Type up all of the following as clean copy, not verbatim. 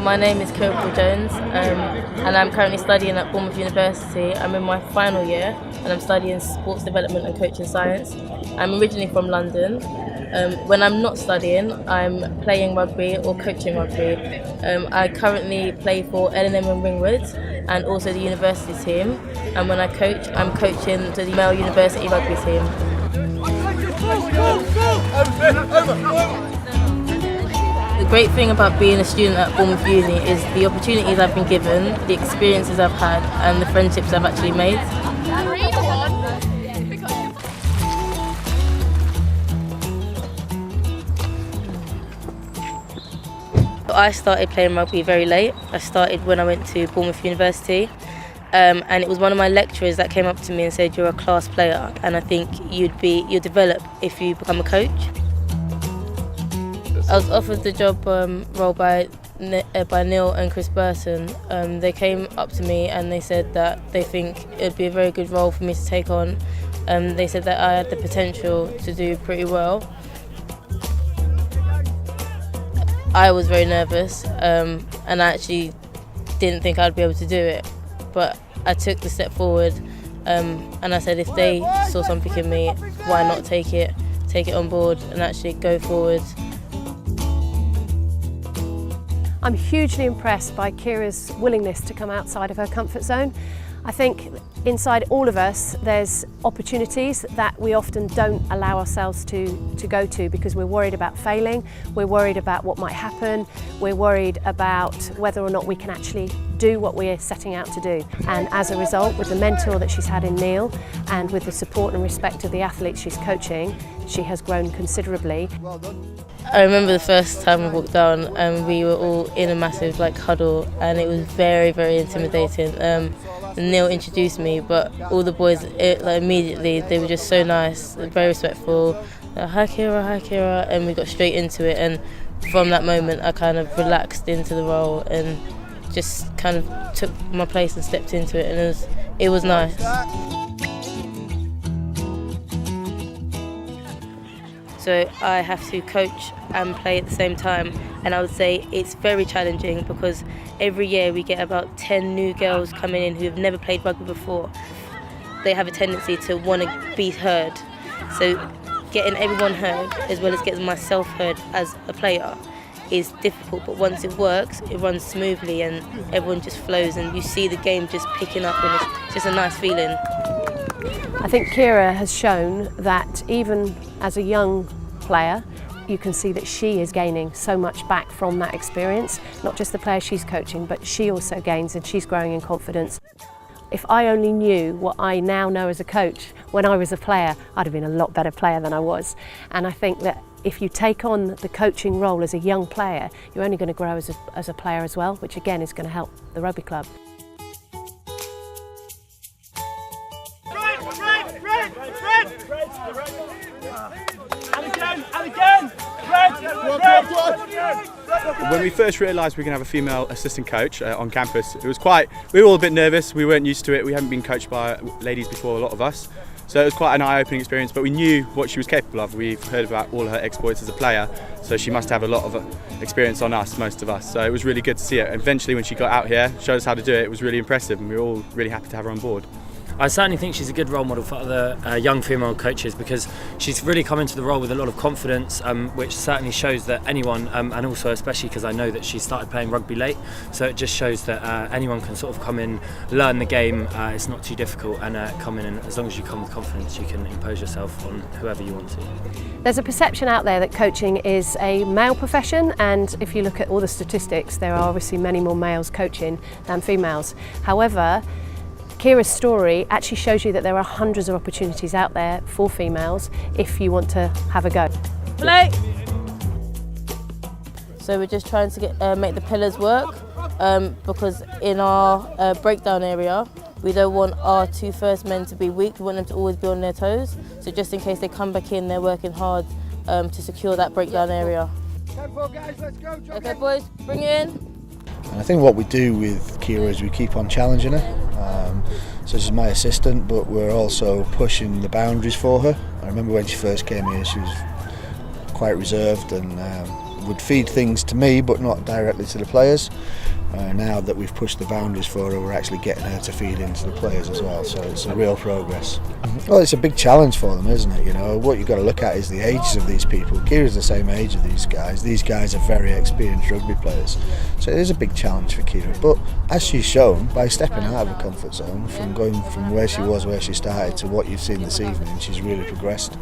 My name is Kiera Jones, and I'm currently studying at Bournemouth University. I'm in my final year and I'm studying sports development and coaching science. I'm originally from London. When I'm not studying, I'm playing rugby or coaching rugby. I currently play for L&M and Ringwood and also the university team. And when I coach, I'm coaching the male university rugby team. The great thing about being a student at Bournemouth Uni is the opportunities I've been given, the experiences I've had and the friendships I've actually made. I started playing rugby very late. I started when I went to Bournemouth University, and it was one of my lecturers that came up to me and said, "You're a class player, and I think you'll develop if you become a coach." I was offered the job role by Neil and Chris Burton. They came up to me and they said that they think it would be a very good role for me to take on. They said that I had the potential to do pretty well. I was very nervous and I actually didn't think I'd be able to do it, but I took the step forward and I said if they saw something in me, why not take it on board and actually go forward. I'm hugely impressed by Kiera's willingness to come outside of her comfort zone. I think inside all of us there's opportunities that we often don't allow ourselves to go to because we're worried about failing, we're worried about what might happen, we're worried about whether or not we can actually do what we're setting out to do. And as a result, with the mentor that she's had in Neil and with the support and respect of the athletes she's coaching, she has grown considerably. I remember the first time we walked down and we were all in a massive huddle and it was very, very intimidating. Neil introduced me, but all the boys immediately, they were just so nice, very respectful. Hi Kiera, and we got straight into it, and from that moment I kind of relaxed into the role and just kind of took my place and stepped into it, and it was nice. So I have to coach and play at the same time, and I would say it's very challenging because every year we get about 10 new girls coming in who have never played rugby before. They have a tendency to want to be heard, so getting everyone heard as well as getting myself heard as a player is difficult, but once it works, it runs smoothly and everyone just flows and you see the game just picking up and it's just a nice feeling. I think Kiera has shown that even as a young player, you can see that she is gaining so much back from that experience, not just the player she's coaching, but she also gains and she's growing in confidence. If I only knew what I now know as a coach when I was a player, I'd have been a lot better player than I was. And I think that if you take on the coaching role as a young player, you're only going to grow as a player as well, which again is going to help the rugby club. When we first realised we were going to have a female assistant coach on campus, we were all a bit nervous, we weren't used to it, we hadn't been coached by ladies before, a lot of us. So it was quite an eye-opening experience, but we knew what she was capable of. We've heard about all her exploits as a player, so she must have a lot of experience on us, most of us. So it was really good to see it. Eventually when she got out here, showed us how to do it, it was really impressive and we were all really happy to have her on board. I certainly think she's a good role model for other young female coaches because she's really come into the role with a lot of confidence, which certainly shows that anyone, and also especially because I know that she started playing rugby late, so it just shows that anyone can sort of come in, learn the game, it's not too difficult, and come in, and as long as you come with confidence you can impose yourself on whoever you want to. There's a perception out there that coaching is a male profession, and if you look at all the statistics, there are obviously many more males coaching than females. However, Kiera's story actually shows you that there are hundreds of opportunities out there for females if you want to have a go. Play! So we're just trying to make the pillars work because in our breakdown area we don't want our two first men to be weak, we want them to always be on their toes. So just in case they come back in, they're working hard to secure that breakdown area. Okay boys, bring it in. And I think what we do with Kiera is we keep on challenging her. So she's my assistant, but we're also pushing the boundaries for her. I remember when she first came here, she was quite reserved and would feed things to me but not directly to the players. Now that we've pushed the boundaries for her, we're actually getting her to feed into the players as well, so it's a real progress. Well, it's a big challenge for them, isn't it? You know, what you've got to look at is the ages of these people. Kiera's the same age as these guys. These guys are very experienced rugby players, so it is a big challenge for Kiera. But as she's shown, by stepping out of her comfort zone, from going from where she was, where she started, to what you've seen this evening, she's really progressed.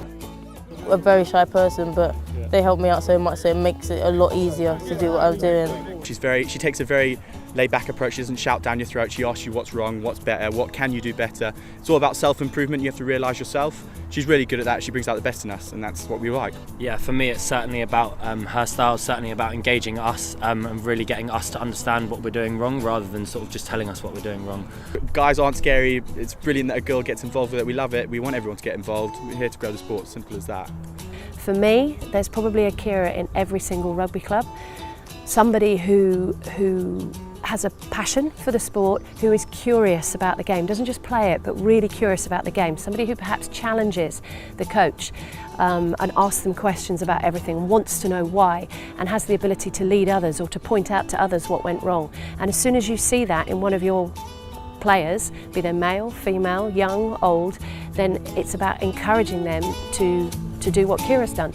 A very shy person, but they help me out so much, so it makes it a lot easier to do what I'm doing. She takes a very laid-back approach. She doesn't shout down your throat. She asks you what's wrong, what's better, what can you do better. It's all about self-improvement. You have to realise yourself. She's really good at that. She brings out the best in us, and that's what we like. Yeah, for me it's certainly about her style, certainly about engaging us and really getting us to understand what we're doing wrong rather than sort of just telling us what we're doing wrong. Guys aren't scary. It's brilliant that a girl gets involved with it. We love it. We want everyone to get involved. We're here to grow the sport, simple as that. For me, there's probably a Kiera in every single rugby club. Somebody who has a passion for the sport, who is curious about the game, doesn't just play it, but really curious about the game. Somebody who perhaps challenges the coach and asks them questions about everything, wants to know why, and has the ability to lead others or to point out to others what went wrong. And as soon as you see that in one of your players, be they male, female, young, old, then it's about encouraging them to do what Kiera's done.